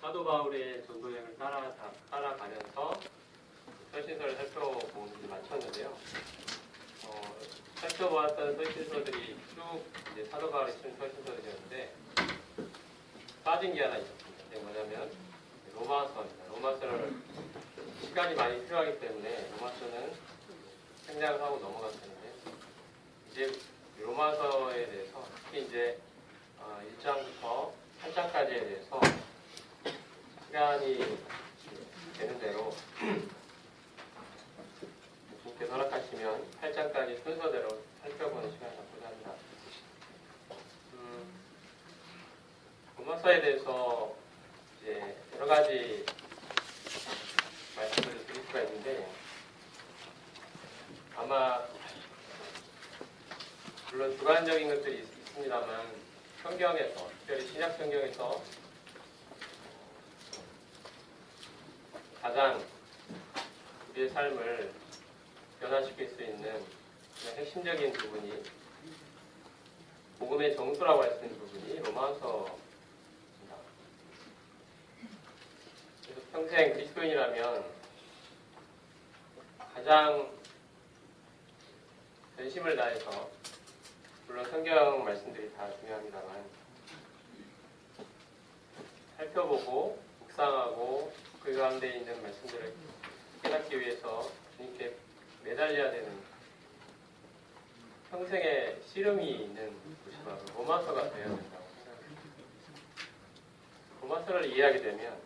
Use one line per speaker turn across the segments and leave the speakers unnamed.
사도 바울의 전도 여행을 따라가면서 서신서를 살펴보는 데 마쳤는데요. 살펴보았던 서신서들이 쭉 이제 사도 바울이 쓴 서신서들이었는데 빠진 게 하나 있었습니다. 그게 뭐냐면 로마서입니다. 로마서를 시간이 많이 필요하기 때문에 로마서는 생략을 하고 넘어갔었는데 이제 로마서에 대해서 특히 이제 1장부터 8장까지에 대해서 시간이 되는 대로 주님께서 허락하시면 8장까지 순서대로 살펴보는 시간을 갖고자 합니다. 로마서에 대해서 이제 여러 가지 말씀을 드릴 수가 있는데 아마 물론 주관적인 것들이 있습니다만 성경에서 특별히 신약 성경에서 가장 우리의 삶을 변화시킬 수 있는 핵심적인 부분이 복음의 정수라고 할 수 있는 부분이 로마서입니다. 그래서 평생 그리스도인이라면 가장 전심을 다해서 물론 성경 말씀들이 다 중요합니다만 살펴보고 묵상하고 그 가운데 있는 말씀들을 깨닫기 위해서 주님께 매달려야 되는 평생의 씨름이 있는 곳이 바로 로마서가 되어야 된다고 생각합니다. 로마서를 이해하게 되면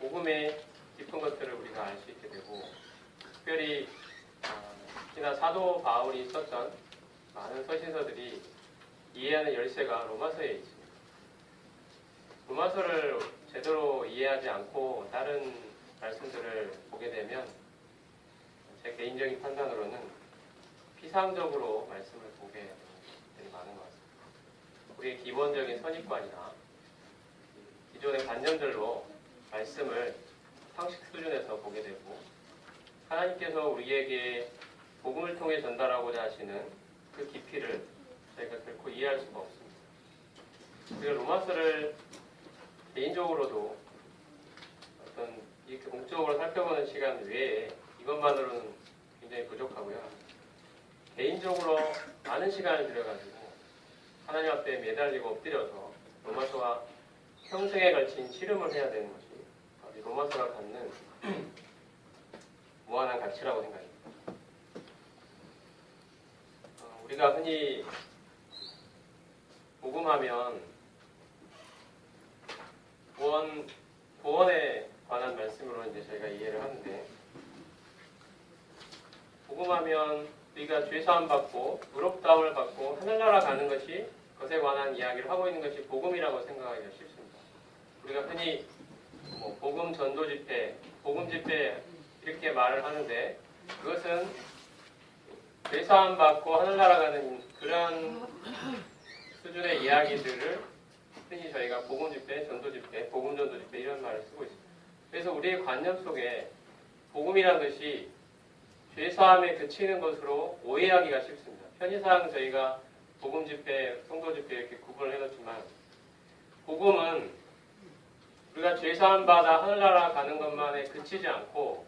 복음의 깊은 것들을 우리가 알 수 있게 되고 특별히 특히나 사도 바울이 썼던 많은 서신서들이 이해하는 열쇠가 로마서에 있습니다. 로마서를 제대로 이해하지 않고 다른 말씀들을 보게 되면 제 개인적인 판단으로는 피상적으로 말씀을 보게 되는 것들이 많은 것 같습니다. 우리의 기본적인 선입관이나 기존의 관념들로 말씀을 상식 수준에서 보게 되고 하나님께서 우리에게 복음을 통해 전달하고자 하시는 그 깊이를 저희가 결코 이해할 수가 없습니다. 그래서 로마서를 개인적으로도 어떤 이렇게 공적으로 살펴보는 시간 외에 이것만으로는 굉장히 부족하고요. 개인적으로 많은 시간을 들여가지고 하나님 앞에 매달리고 엎드려서 로마서와 평생에 걸친 씨름을 해야 되는 것이 로마서가 갖는 무한한 가치라고 생각합니다. 우리가 흔히 복음하면 구원에 관한 말씀으로 이제 저희가 이해를 하는데 복음하면 우리가 죄사함 받고 의롭다함을 받고 하늘나라 가는 것이 그것에 관한 이야기를 하고 있는 것이 복음이라고 생각하기가 쉽습니다. 우리가 흔히 복음 전도 집회, 복음 집회 이렇게 말을 하는데 그것은 죄사함 받고 하늘나라 가는 그런 수준의 이야기들을 흔히 저희가 복음 집회, 전도 집회, 복음 전도 집회 이런 말을 쓰고 있습니다. 그래서 우리의 관념 속에 복음이라는 것이 죄사함에 그치는 것으로 오해하기가 쉽습니다. 편의상 저희가 복음 집회, 성도 집회 이렇게 구분을 해놓지만 복음은 우리가 죄사함 받아 하늘나라 가는 것만에 그치지 않고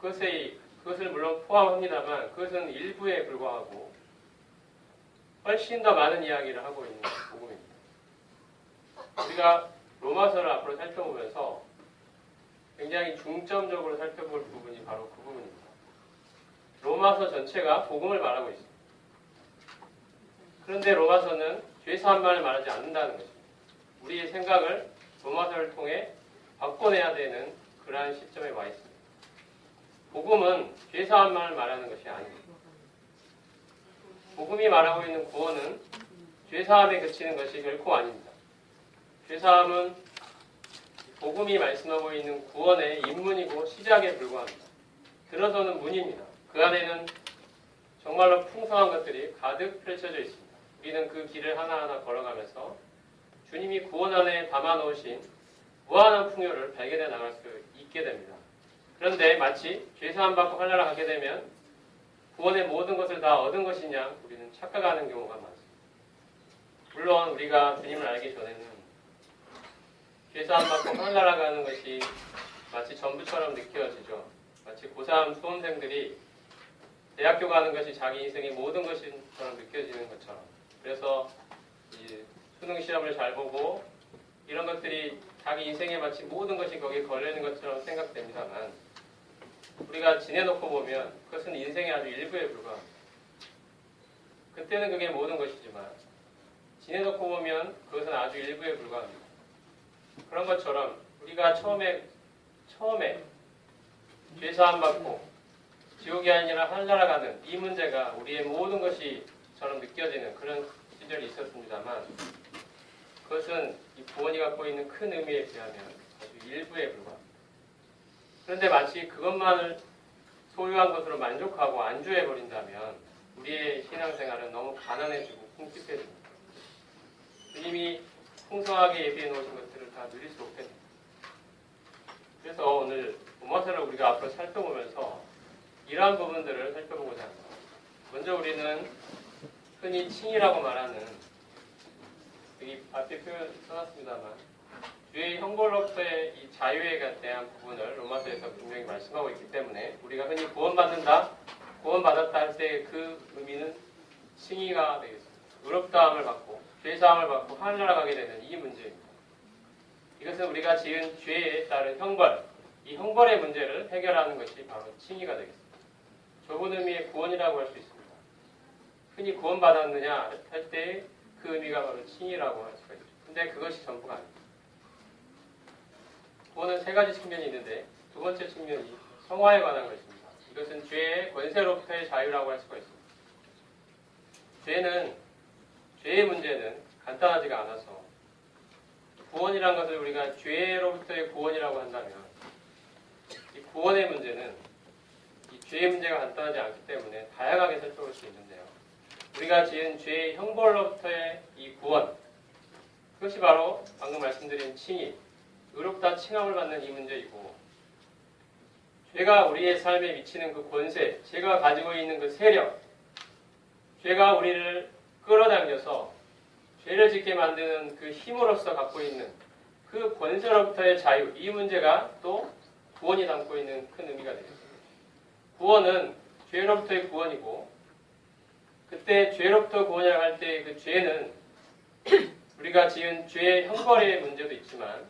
그것을 물론 포함합니다만 그것은 일부에 불과하고 훨씬 더 많은 이야기를 하고 있는 복음입니다. 우리가 로마서를 앞으로 살펴보면서 굉장히 중점적으로 살펴볼 부분이 바로 그 부분입니다. 로마서 전체가 복음을 말하고 있습니다. 그런데 로마서는 죄사함만을 말하지 않는다는 것입니다. 우리의 생각을 로마서를 통해 바꿔내야 되는 그러한 시점에 와 있습니다. 복음은 죄사함만을 말하는 것이 아닙니다. 복음이 말하고 있는 구원은 죄사함에 그치는 것이 결코 아닙니다. 죄사함은 복음이 말씀하고 있는 구원의 입문이고 시작에 불과합니다. 들어서는 문입니다. 그 안에는 정말로 풍성한 것들이 가득 펼쳐져 있습니다. 우리는 그 길을 하나하나 걸어가면서 주님이 구원 안에 담아놓으신 무한한 풍요를 발견해 나갈 수 있게 됩니다. 그런데 마치 죄사함 받고 하늘나라 가게 되면 구원의 모든 것을 다 얻은 것이냐 우리는 착각하는 경우가 많습니다. 물론 우리가 주님을 알기 전에는 죄사함 받고 하늘나라 가는 것이 마치 전부처럼 느껴지죠. 마치 고3 수험생들이 대학교 가는 것이 자기 인생의 모든 것처럼 느껴지는 것처럼. 그래서 이 수능 시험을 잘 보고 이런 것들이 자기 인생에 마치 모든 것이 거기에 걸려있는 것처럼 생각됩니다만, 우리가 지내놓고 보면 그것은 인생의 아주 일부에 불과합니다. 그때는 그게 모든 것이지만 지내놓고 보면 그것은 아주 일부에 불과합니다. 그런 것처럼 우리가 처음에 죄사함 받고 지옥이 아니라 하늘나라 가는 이 문제가 우리의 모든 것이처럼 느껴지는 그런 시절이 있었습니다만, 그것은 이 구원이 갖고 있는 큰 의미에 비하면 아주 일부에 불과합니다. 그런데 마치 그것만을 소유한 것으로 만족하고 안주해버린다면 우리의 신앙생활은 너무 가난해지고 궁핍해집니다. 주님이 풍성하게 예비해 놓으신 것들을 다 누릴 수 없게 됩니다. 그래서 오늘 로마서를 우리가 앞으로 살펴보면서 이러한 부분들을 살펴보고자 합니다. 먼저 우리는 흔히 칭이라고 말하는, 여기 앞에 표현 써놨습니다만, 주의 형벌로부터의 이 자유에 대한 부분을 로마서에서 분명히 말씀하고 있기 때문에 우리가 흔히 구원받는다, 구원받았다 할 때 그 의미는 칭의가 되겠습니다. 의롭다함을 받고 죄사함을 받고 하늘나라 가게 되는 이 문제입니다. 이것은 우리가 지은 죄에 따른 형벌, 이 형벌의 문제를 해결하는 것이 바로 칭의가 되겠습니다. 좁은 의미의 구원이라고 할 수 있습니다. 흔히 구원받았느냐 할 때 그 의미가 바로 칭의라고 할 수가 있죠. 근데 그것이 전부가 아닙니다. 구원은 세 가지 측면이 있는데 두 번째 측면이 성화에 관한 것입니다. 이것은 죄의 권세로부터의 자유라고 할 수가 있습니다. 죄의 문제는 간단하지가 않아서 구원이라는 것을 우리가 죄로부터의 구원이라고 한다면 이 구원의 문제는 이 죄의 문제가 간단하지 않기 때문에 다양하게 살펴볼 수 있는데요. 우리가 지은 죄의 형벌로부터의 이 구원, 그것이 바로 방금 말씀드린 칭의, 의롭다 칭함을 받는 이 문제이고, 죄가 우리의 삶에 미치는 그 권세, 죄가 가지고 있는 그 세력, 죄가 우리를 끌어당겨서 죄를 짓게 만드는 그 힘으로써 갖고 있는 그 권세로부터의 자유, 이 문제가 또 구원이 담고 있는 큰 의미가 되겠습니다. 구원은 죄로부터의 구원이고, 그때 죄로부터 구원이라고 할 때 그 죄는 우리가 지은 죄의 형벌의 문제도 있지만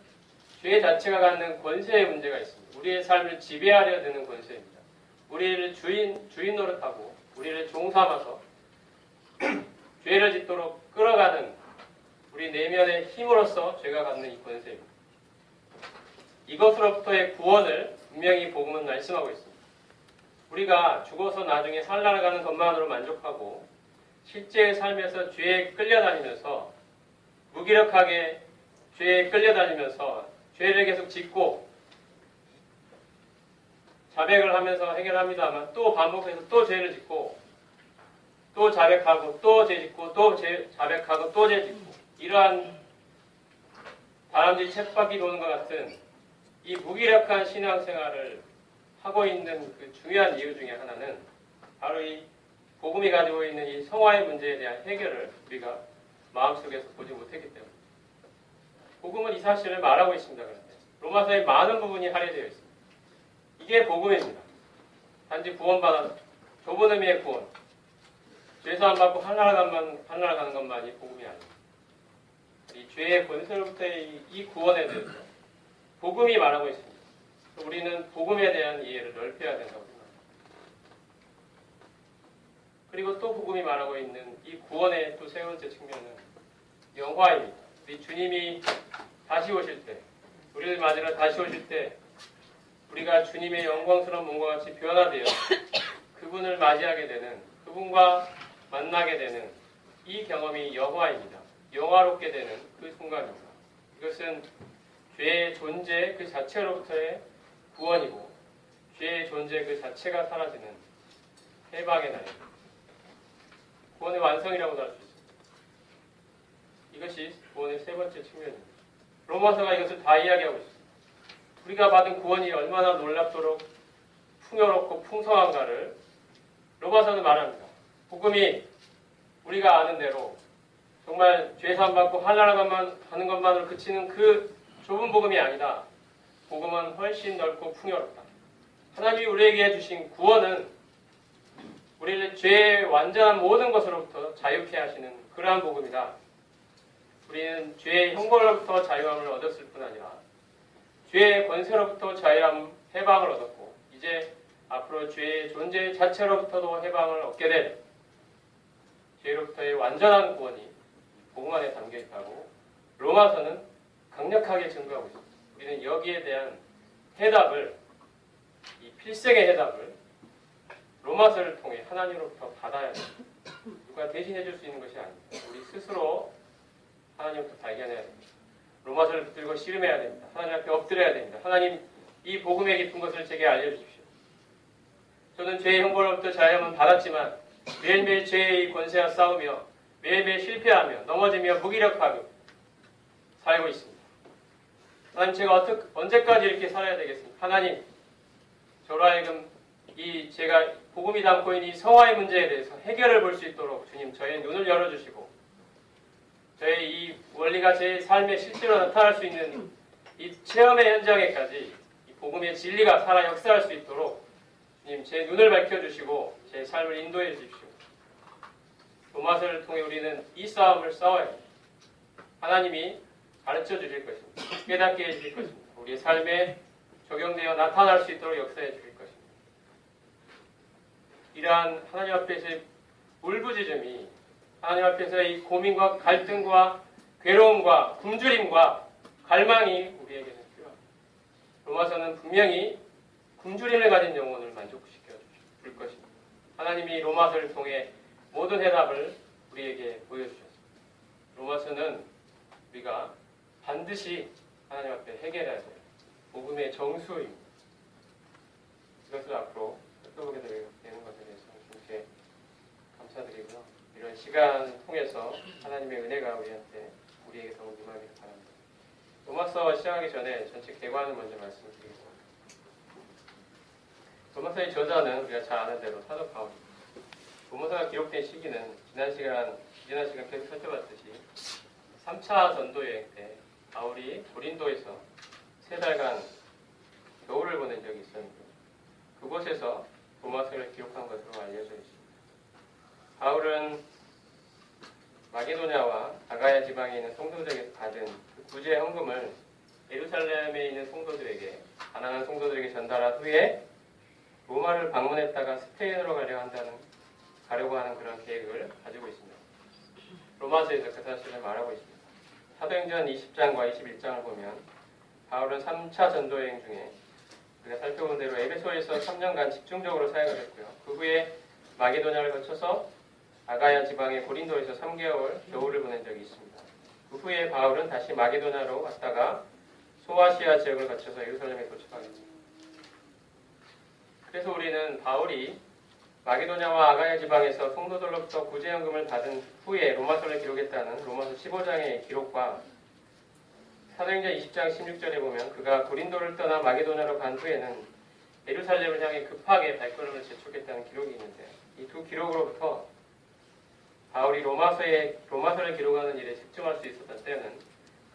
죄 자체가 갖는 권세의 문제가 있습니다. 우리의 삶을 지배하려 드는 권세입니다. 우리를 주인 노릇하고 우리를 종 삼아서 죄를 짓도록 끌어가는 우리 내면의 힘으로써 죄가 갖는 이 권세입니다. 이것으로부터의 구원을 분명히 복음은 말씀하고 있습니다. 우리가 죽어서 나중에 살아가는 것만으로 만족하고 실제의 삶에서 죄에 끌려다니면서 무기력하게 죄에 끌려다니면서 죄를 계속 짓고 자백을 하면서 해결합니다만 또 반복해서 또 죄를 짓고 또 자백하고 또 죄 짓고 또 자백하고 또 죄 짓고, 이러한 다람쥐 쳇바퀴 도는 것 같은 이 무기력한 신앙생활을 하고 있는 그 중요한 이유 중에 하나는 바로 이 복음이 가지고 있는 이 성화의 문제에 대한 해결을 우리가 마음속에서 보지 못했기 때문입니다. 복음은 이 사실을 말하고 있습니다. 그런데 로마서의 많은 부분이 할애되어 있습니다. 이게 복음입니다. 단지 구원받아 좁은 의미의 구원, 죄사함 받고 하늘나라 가는 것만이 복음이 아닙니다. 이 죄의 권세로부터의 이 구원에 대해서 복음이 말하고 있습니다. 우리는 복음에 대한 이해를 넓혀야 된다고 생각합니다. 그리고 또 복음이 말하고 있는 이 구원의 또 세 번째 측면은 영화입니다. 우리 주님이 다시 오실 때, 우리를 맞으러 다시 오실 때 우리가 주님의 영광스러운 몸과 같이 변화되어 그분을 맞이하게 되는, 그분과 만나게 되는 이 경험이 영화입니다. 영화롭게 되는 그 순간입니다. 이것은 죄의 존재 그 자체로부터의 구원이고 죄의 존재 그 자체가 사라지는 해방의 날입니다. 구원의 완성이라고도 할 수 있습니다. 이것이 구원의 세 번째 측면입니다. 로마서가 이것을 다 이야기하고 있습니다. 우리가 받은 구원이 얼마나 놀랍도록 풍요롭고 풍성한가를 로마서는 말합니다. 복음이 우리가 아는 대로 정말 죄 사함 받고 하늘나라 가는 것만으로 그치는 그 좁은 복음이 아니다. 복음은 훨씬 넓고 풍요롭다. 하나님이 우리에게 주신 구원은 우리를 죄의 완전한 모든 것으로부터 자유케 하시는 그러한 복음이다. 우리는 죄의 형벌로부터 자유함을 얻었을 뿐 아니라 죄의 권세로부터 자유함, 해방을 얻었고 이제 앞으로 죄의 존재 자체로부터도 해방을 얻게 될 죄로부터의 완전한 구원이 복음 안에 담겨 있다고 로마서는 강력하게 증거하고 있습니다. 우리는 여기에 대한 해답을, 이 필생의 해답을 로마서를 통해 하나님으로부터 받아야 합니다. 누가 대신해 줄 수 있는 것이 아닙니다. 우리 스스로 하나님부터 발견해야 됩니다. 로마서를 붙들고 씨름해야 됩니다. 하나님 앞에 엎드려야 됩니다. 하나님, 이 복음의 깊은 것을 제게 알려주십시오. 저는 죄의 형벌로부터 자유함은 받았지만 매일매일 죄의 권세와 싸우며 매일매일 실패하며 넘어지며 무기력하고 살고 있습니다. 하나님, 제가 언제까지 이렇게 살아야 되겠습니까? 하나님, 저로 하여금 이 제가 복음이 담고 있는 이 성화의 문제에 대해서 해결을 볼 수 있도록 주님 저의 눈을 열어주시고 저의 이 원리가 제 삶에 실제로 나타날 수 있는 이 체험의 현장에까지 이 복음의 진리가 살아 역사할 수 있도록 주님 제 눈을 밝혀주시고 제 삶을 인도해 주십시오. 로마서를 통해 우리는 이 싸움을 싸워야 합니다. 하나님이 가르쳐 주실 것입니다. 깨닫게 해주실 것입니다. 우리의 삶에 적용되어 나타날 수 있도록 역사해 주실 것입니다. 이러한 하나님 앞에서의 울부짖음이 하나님 앞에서의 이 고민과 갈등과 괴로움과 굶주림과 갈망이 우리에게는 필요합니다. 로마서는 분명히 굶주림을 가진 영혼을 만족시켜 줄 것입니다. 하나님이 로마서를 통해 모든 해답을 우리에게 보여주셨습니다. 로마서는 우리가 반드시 하나님 앞에 해결해야 돼요. 복음의 정수입니다. 이것을 앞으로 살펴보게 되는 것에 대해서 주님께 감사드리고요. 이런 시간을 통해서 하나님의 은혜가 우리에게 더욱 임하기를 바랍니다. 로마서 시작하기 전에 전체 개관을 먼저 말씀드리겠습니다. 로마서의 저자는 우리가 잘 아는 대로 사도 바울입니다. 로마서가 기록된 시기는 지난 시간 계속 살펴봤듯이 3차 전도 여행 때 바울이 고린도에서 3달간 겨울을 보낸 적이 있었는데 그곳에서 로마서를 기록한 것으로 알려져 있습니다. 바울은 마게도냐와 아가야 지방에 있는 성도들에게 받은 그 구제 헌금을 예루살렘에 있는 성도들에게, 가난한 성도들에게 전달한 후에 로마를 방문했다가 스페인으로 가려고 하는 그런 계획을 가지고 있습니다. 로마서에서 그 사실을 말하고 있습니다. 사도행전 20장과 21장을 보면 바울은 3차 전도여행 중에 우리가 살펴본 대로 에베소에서 3년간 집중적으로 사역을 했고요. 그 후에 마게도냐를 거쳐서 아가야 지방의 고린도에서 3개월 겨울을 보낸 적이 있습니다. 그 후에 바울은 다시 마게도냐로 왔다가 소아시아 지역을 거쳐서 예루살렘에 도착하게 됩니다. 그래서 우리는 바울이 마게도냐와 아가야 지방에서 성도들로부터 구제연금을 받은 후에 로마서를 기록했다는 로마서 15장의 기록과 사도행전 20장 16절에 보면 그가 고린도를 떠나 마게도냐로 간 후에는 예루살렘을 향해 급하게 발걸음을 재촉했다는 기록이 있는데 이 두 기록으로부터 바울이 로마서를 기록하는 일에 집중할 수 있었던 때는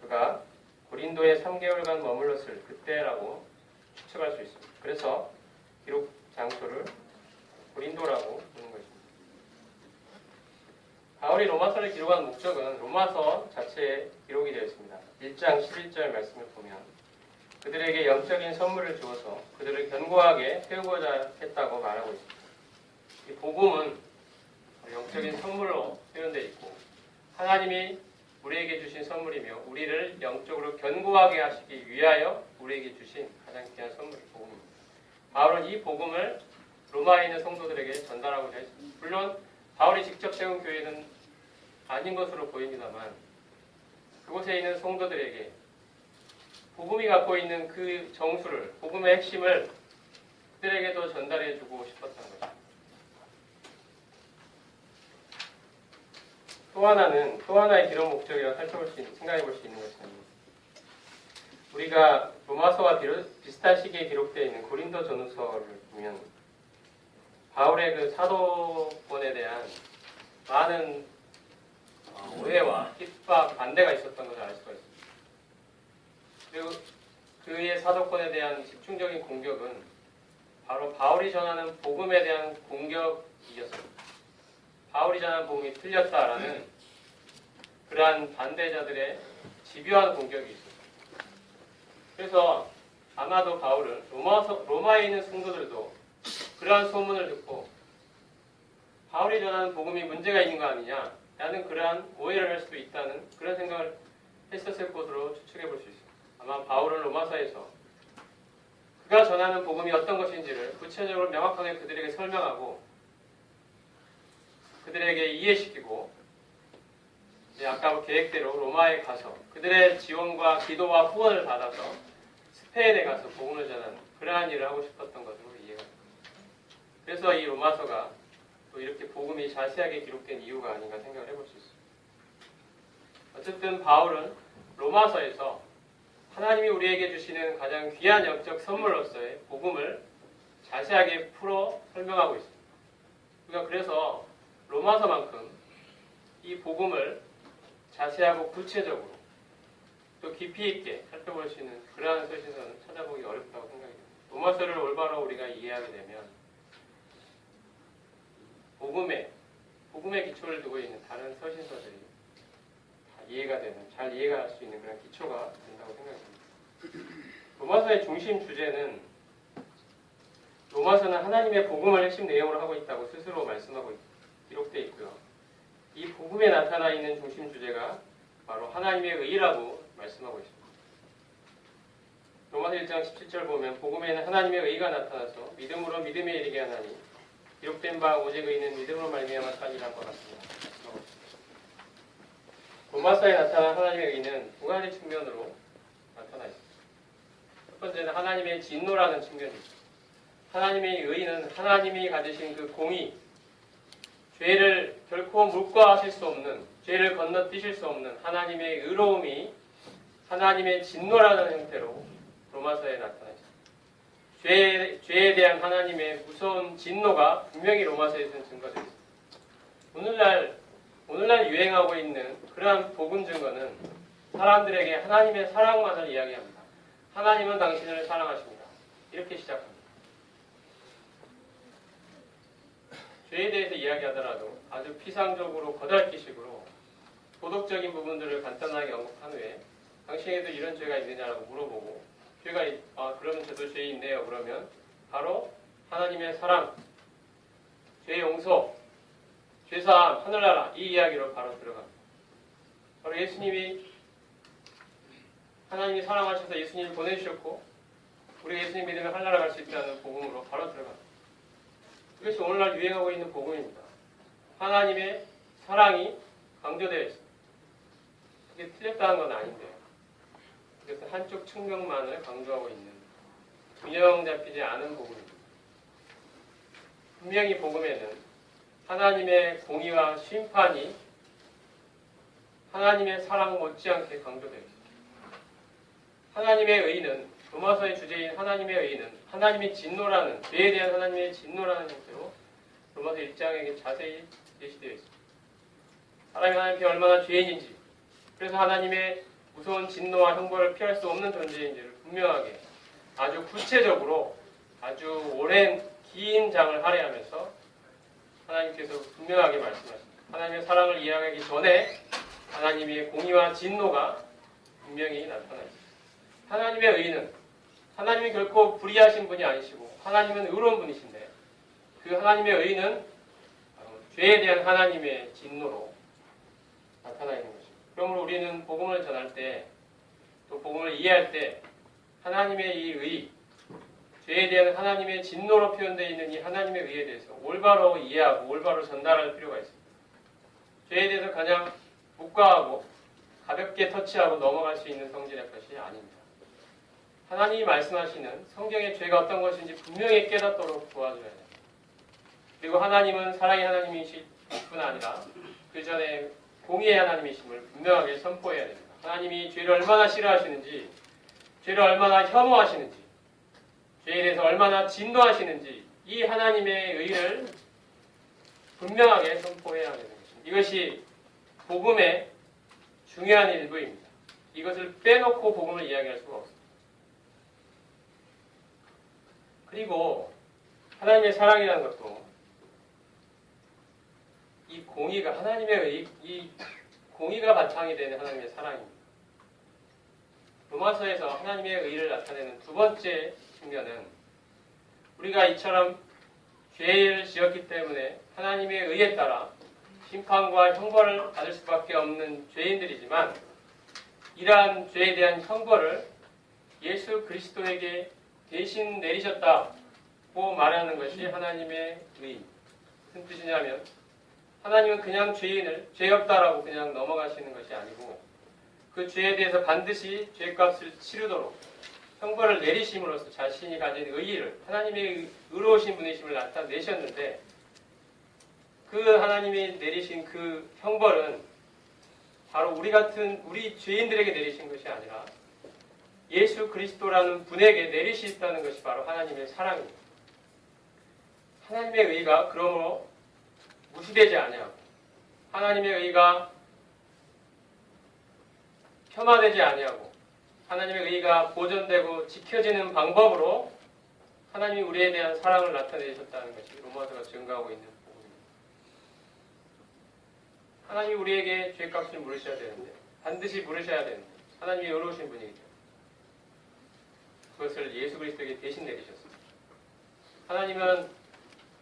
그가 고린도에 3개월간 머물렀을 그때라고 추측할 수 있습니다. 그래서 기록 장소를 고린도라고 부르는 것입니다. 바울이 로마서를 기록한 목적은 로마서 자체에 기록이 되어 있습니다. 1장 11절 말씀을 보면 그들에게 영적인 선물을 주어서 그들을 견고하게 세우고자 했다고 말하고 있습니다. 이 복음은 영적인 선물로 표현되어 있고 하나님이 우리에게 주신 선물이며 우리를 영적으로 견고하게 하시기 위하여 우리에게 주신 가장 귀한 선물이 복음입니다. 바울은 이 복음을 로마에 있는 성도들에게 전달하고자 했습니다. 물론 바울이 직접 세운 교회는 아닌 것으로 보입니다만 그곳에 있는 성도들에게 복음이 갖고 있는 그 정수를, 복음의 핵심을 그들에게도 전달해주고 싶었던 것입니다. 또 하나의 기록 목적이라 생각해 볼 수 있는 것은 우리가 로마서와 비슷한 시기에 기록되어 있는 고린도 전후서를 보면 바울의 그 사도권에 대한 많은 오해와 핍박, 반대가 있었던 것을 알 수가 있습니다. 그리고 그의 사도권에 대한 집중적인 공격은 바로 바울이 전하는 복음에 대한 공격이었습니다. 바울이 전하는 복음이 틀렸다라는 그러한 반대자들의 집요한 공격이 있습니다. 그래서 아마도 바울은 로마에 있는 성도들도 그러한 소문을 듣고 바울이 전하는 복음이 문제가 있는 거 아니냐라는 그러한 오해를 할 수도 있다는 그런 생각을 했었을 것으로 추측해 볼 수 있습니다. 아마 바울은 로마서에서 그가 전하는 복음이 어떤 것인지를 구체적으로 명확하게 그들에게 설명하고 그들에게 이해시키고 아까 계획대로 로마에 가서 그들의 지원과 기도와 후원을 받아서 스페인에 가서 복음을 전하는 그러한 일을 하고 싶었던 것으로 이해가 됩니다. 그래서 이 로마서가 또 이렇게 복음이 자세하게 기록된 이유가 아닌가 생각을 해볼 수 있습니다. 어쨌든 바울은 로마서에서 하나님이 우리에게 주시는 가장 귀한 영적 선물로서의 복음을 자세하게 풀어 설명하고 있습니다. 우리가 그래서 로마서만큼 이 복음을 자세하고 구체적으로 또 깊이 있게 살펴볼 수 있는 그러한 서신서는 찾아보기 어렵다고 생각이 듭니다. 로마서를 올바로 우리가 이해하게 되면 복음의 기초를 두고 있는 다른 서신서들이 다 이해가 되는, 잘 이해가 할 수 있는 그런 기초가 된다고 생각합니다. 로마서의 중심 주제는 로마서는 하나님의 복음을 핵심 내용으로 하고 있다고 스스로 말씀하고 기록되어 있고요. 이 복음에 나타나 있는 중심 주제가 바로 하나님의 의라고 말씀하고 있습니다. 로마서 1장 17절 보면 복음에는 하나님의 의가 나타나서 믿음으로 믿음에 이르게 하나니 기록된 바 오직 의는 믿음으로 말미암아 사니라 것 같습니다. 로마서에 나타난 하나님의 의는 두 가지 측면으로 나타나 있습니다. 첫 번째는 하나님의 진노라는 측면이 있습니다. 하나님의 의는 하나님이 가지신 그 공의, 죄를 결코 묵과하실 수 없는, 죄를 건너뛰실 수 없는 하나님의 의로움이 하나님의 진노라는 형태로 로마서에 나타나 있습니다. 죄에 대한 하나님의 무서운 진노가 분명히 로마서에서는 증거되어 있습니다. 오늘날 유행하고 있는 그러한 복음 증거는 사람들에게 하나님의 사랑만을 이야기합니다. 하나님은 당신을 사랑하십니다. 이렇게 시작합니다. 죄에 대해서 이야기하더라도 아주 피상적으로 거달기식으로 도덕적인 부분들을 간단하게 언급한 후에 당신에도 이런 죄가 있느냐라고 물어보고 그러면 저도 죄 있네요. 그러면 바로 하나님의 사랑, 죄 용서, 죄사함, 하늘나라 이 이야기로 바로 들어갑니다. 바로 하나님이 사랑하셔서 예수님을 보내주셨고 우리 예수님 믿으면 하늘나라 갈 수 있다는 복음으로 바로 들어갑니다. 이것이 오늘날 유행하고 있는 복음입니다. 하나님의 사랑이 강조되어 있습니다. 그게 틀렸다는 건 아닌데요. 그것은 한쪽 측면만을 강조하고 있는 균형 잡히지 않은 복음입니다. 분명히 복음에는 하나님의 공의와 심판이 하나님의 사랑 못지않게 강조되어 있습니다. 하나님의 의는 로마서의 주제인 하나님의 의는 하나님의 진노라는 죄에 대한 하나님의 진노라는 형태로 로마서 1장에 자세히 제시되어 있습니다. 사람이 하나님께 얼마나 죄인인지 그래서 하나님의 무서운 진노와 형벌을 피할 수 없는 존재인지를 분명하게 아주 구체적으로 아주 오랜 긴 장을 할애하면서 하나님께서 분명하게 말씀하십니다. 하나님의 사랑을 이해하기 전에 하나님의 공의와 진노가 분명히 나타나 있습니다. 하나님의 의는 하나님이 결코 불의하신 분이 아니시고 하나님은 의로운 분이신데 그 하나님의 의는 죄에 대한 하나님의 진노로 나타나 있는 것입니다. 그러므로 우리는 복음을 전할 때 또 복음을 이해할 때 하나님의 이 의, 죄에 대한 하나님의 진노로 표현되어 있는 이 하나님의 의에 대해서 올바로 이해하고 올바로 전달할 필요가 있습니다. 죄에 대해서 그냥 묵과하고 가볍게 터치하고 넘어갈 수 있는 성질의 것이 아닙니다. 하나님이 말씀하시는 성경의 죄가 어떤 것인지 분명히 깨닫도록 도와줘야 됩니다. 그리고 하나님은 사랑의 하나님이실 뿐 아니라 그 전에 공의의 하나님이심을 분명하게 선포해야 됩니다. 하나님이 죄를 얼마나 싫어하시는지, 죄를 얼마나 혐오하시는지, 죄에 대해서 얼마나 진노하시는지 이 하나님의 의를 분명하게 선포해야 되는 것입니다. 이것이 복음의 중요한 일부입니다. 이것을 빼놓고 복음을 이야기할 수가 없습니다. 그리고 하나님의 사랑이라는 것도 이 공의가 하나님의 이 공의가 바탕이 되는 하나님의 사랑입니다. 로마서에서 하나님의 의를 나타내는 두 번째 측면은 우리가 이처럼 죄를 지었기 때문에 하나님의 의에 따라 심판과 형벌을 받을 수밖에 없는 죄인들이지만 이러한 죄에 대한 형벌을 예수 그리스도에게 대신 내리셨다고 말하는 것이 하나님의 의. 무슨 뜻이냐면 하나님은 그냥 죄인을 죄 없다라고 그냥 넘어가시는 것이 아니고 그 죄에 대해서 반드시 죄값을 치르도록 형벌을 내리심으로써 자신이 가진 의의를 하나님의 의로우신 분이심을 나타내셨는데 그 하나님이 내리신 그 형벌은 바로 우리 같은 우리 죄인들에게 내리신 것이 아니라 예수 그리스도라는 분에게 내리시다는 것이 바로 하나님의 사랑입니다. 하나님의 의가 그러므로 무시되지 아니하고 하나님의 의가 폄하되지 아니하고 하나님의 의가 보존되고 지켜지는 방법으로 하나님이 우리에 대한 사랑을 나타내셨다는 것이 로마서가 증거하고 있는 부분입니다. 하나님이 우리에게 죄값을 물으셔야 되는데 반드시 물으셔야 되는데 하나님이 의로우신 분이기죠. 그것을 예수 그리스도에게 대신 내리셨습니다. 하나님은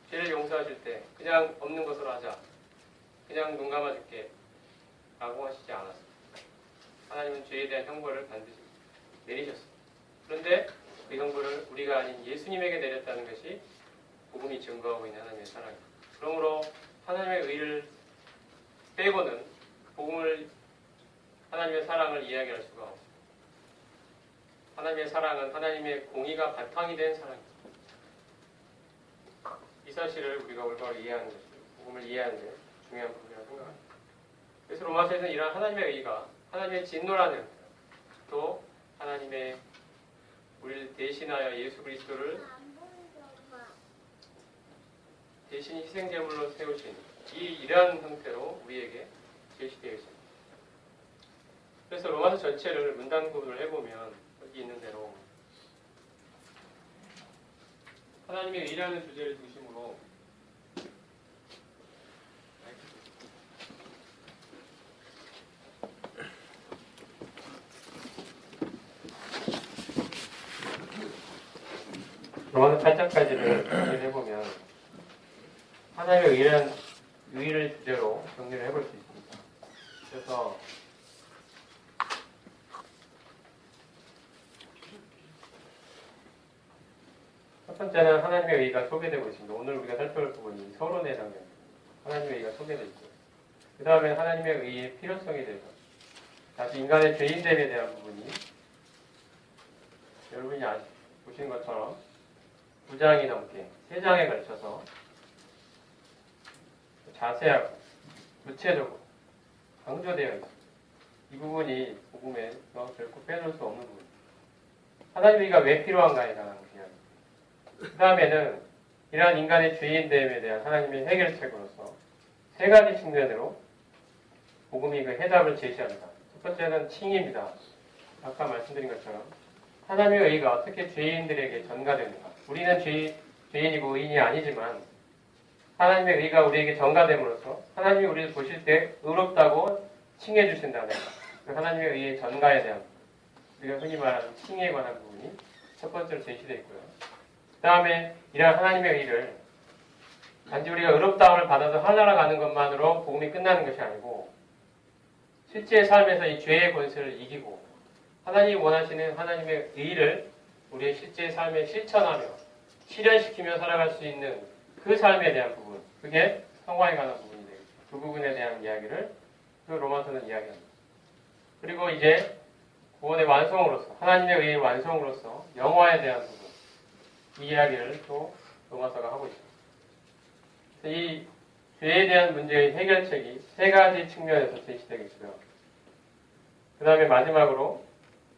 죄를 용서하실 때 그냥 없는 것으로 하자. 그냥 눈 감아줄게. 라고 하시지 않았습니다. 하나님은 죄에 대한 형벌을 반드시 내리셨습니다. 그런데 그 형벌을 우리가 아닌 예수님에게 내렸다는 것이 복음이 증거하고 있는 하나님의 사랑입니다. 그러므로 하나님의 의를 빼고는 복음을 하나님의 사랑을 이야기할 수가 없습니다. 하나님의 사랑은 하나님의 공의가 바탕이 된 사랑입니다. 이 사실을 우리가 올바로 이해하는 것이 복음을 이해하는 데 중요한 부분이라고 생각합니다. 그래서 로마서에서는 이러한 하나님의 의가 하나님의 진노라는 또 하나님의 우리를 대신하여 예수 그리스도를 대신 희생제물로 세우신 이러한 형태로 우리에게 제시되어 있습니다. 그래서 로마서 전체를 문단 구분을 해보면 여기 있는 대로 하나님의 의라는 주제를 중심으로 로마서 8장까지를 정리를 해보면 하나님의 의를 주제로 정리를 해볼 수 있습니다. 그래서 첫 번째는 하나님의 의가 소개되고 있습니다. 오늘 우리가 살펴볼 부분이 서론의 장면, 하나님의 의가 소개되어 있고요. 그 다음에 하나님의 의의 필요성에 대해서 다시 인간의 죄인됨에 대한 부분이 여러분이 보신 것처럼 9장이 넘게 3장에 걸쳐서 자세하고 구체적으로 강조되어 있습니다. 이 부분이 복음에서 결코 빼놓을 수 없는 부분입니다. 하나님의 의가 왜 필요한가에 관한 이야기입니다. 그 다음에는 이러한 인간의 죄인됨에 대한 하나님의 해결책으로서 3가지 측면으로 복음이 그 해답을 제시합니다. 첫 번째는 칭의입니다. 아까 말씀드린 것처럼 하나님의 의가 어떻게 죄인들에게 전가되는가. 우리는 죄인이고 의인이 아니지만 하나님의 의가 우리에게 전가됨으로써 하나님이 우리를 보실 때 의롭다고 칭해 주신다는 그 하나님의 의의 전가에 대한 우리가 흔히 말하는 칭의에 관한 부분이 첫 번째로 제시되어 있고요. 그 다음에 이러한 하나님의 의를 단지 우리가 의롭다함을 받아서 하늘나라 가는 것만으로 복음이 끝나는 것이 아니고 실제 삶에서 이 죄의 권세를 이기고 하나님이 원하시는 하나님의 의를 우리의 실제 삶에 실천하며 실현시키며 살아갈 수 있는 그 삶에 대한 부분, 그게 성화에 관한 부분이 되겠죠. 그 부분에 대한 이야기를 그 로마서는 이야기합니다. 그리고 이제 구원의 완성으로서, 하나님의 의의 완성으로서 영화에 대한 부분, 이 이야기를 또 로마서가 하고 있습니다. 이 죄에 대한 문제의 해결책이 3가지 측면에서 제시되겠고요. 그 다음에 마지막으로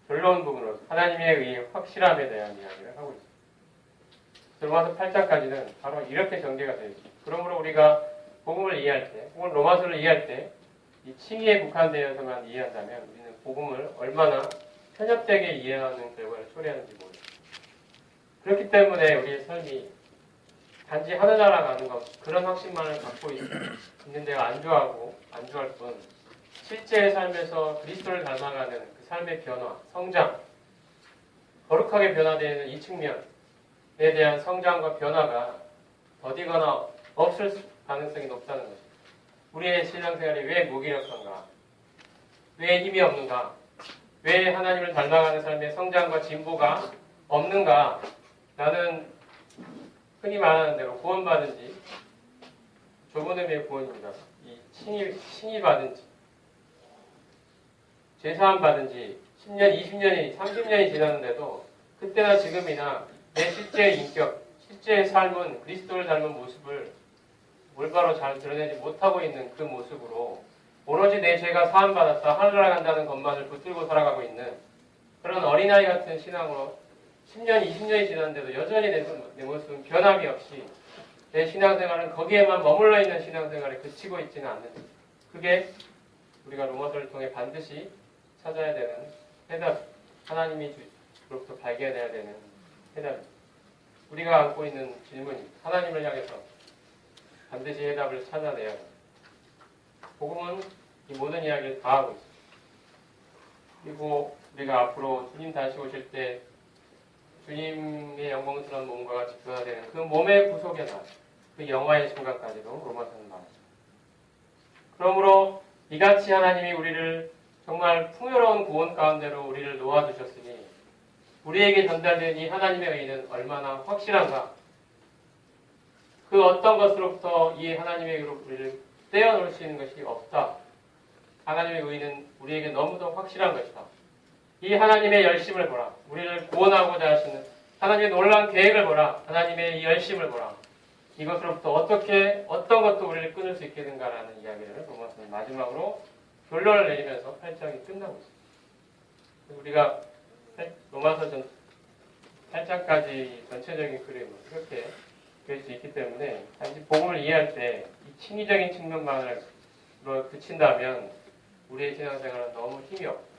결론 부분으로서 하나님의 의의 확실함에 대한 이야기를 하고 있습니다. 로마서 8장까지는 바로 이렇게 전개가 되어 있습니다. 그러므로 우리가 복음을 이해할 때, 혹은 로마서를 이해할 때 이 칭의에 국한되어서만 이해한다면 우리는 복음을 얼마나 편협되게 이해하는 결과를 초래하는지 모릅니다. 그렇기 때문에 우리의 삶이 단지 하늘나라 가는 것, 그런 확신만을 갖고 있는데 안주할 뿐 실제의 삶에서 그리스도를 닮아가는 그 삶의 변화, 성장, 거룩하게 변화되는 이 측면에 대한 성장과 변화가 더디거나 없을 가능성이 높다는 것입니다. 우리의 신앙생활이 왜 무기력한가? 왜 힘이 없는가? 왜 하나님을 닮아가는 삶의 성장과 진보가 없는가? 나는 흔히 말하는 대로 구원받은지, 좁은 의미의 구원입니다. 이 칭의 받은지, 죄사함 받은지 10년, 20년이, 30년이 지났는데도 그때나 지금이나 내 실제의 인격, 실제의 삶은 그리스도를 닮은 모습을 올바로 잘 드러내지 못하고 있는 그 모습으로 오로지 내 죄가 사함받았다, 하늘나라 간다는 것만을 붙들고 살아가고 있는 그런 어린아이 같은 신앙으로 10년, 20년이 지났는데도 여전히 내 모습은 변함이 없이 내 신앙생활은 거기에만 머물러 있는 신앙생활에 그치고 있지는 않는, 그게 우리가 로마서를 통해 반드시 찾아야 되는 해답, 하나님이 주로부터 발견해야 되는 해답입니다. 우리가 안고 있는 질문입니다. 하나님을 향해서 반드시 해답을 찾아내야 합니다. 복음은 이 모든 이야기를 다 하고 있습니다. 그리고 우리가 앞으로 주님 다시 오실 때 주님의 영광스러운 몸과 같이 변화되는 그 몸의 구속의 날, 그 영화의 순간까지도 로마서는 말합니다. 그러므로 이같이 하나님이 우리를 정말 풍요로운 구원 가운데로 우리를 놓아두셨으니 우리에게 전달된 이 하나님의 의는 얼마나 확실한가? 그 어떤 것으로부터 이 하나님의 의로 우리를 떼어놓을 수 있는 것이 없다. 하나님의 의는 우리에게 너무도 확실한 것이다. 이 하나님의 열심을 보라. 우리를 구원하고자 하시는 하나님의 놀라운 계획을 보라. 하나님의 이 열심을 보라. 이것으로부터 어떤 것도 우리를 끊을 수 있겠는가라는 이야기를 로마서는 마지막으로 결론을 내리면서 8장이 끝나고 있습니다. 우리가 로마서 8장까지 전체적인 그림을 이렇게 될 수 있기 때문에 단지 복음을 이해할 때 이 칭의적인 측면만으로 그친다면 우리의 신앙생활은 너무 힘이 없고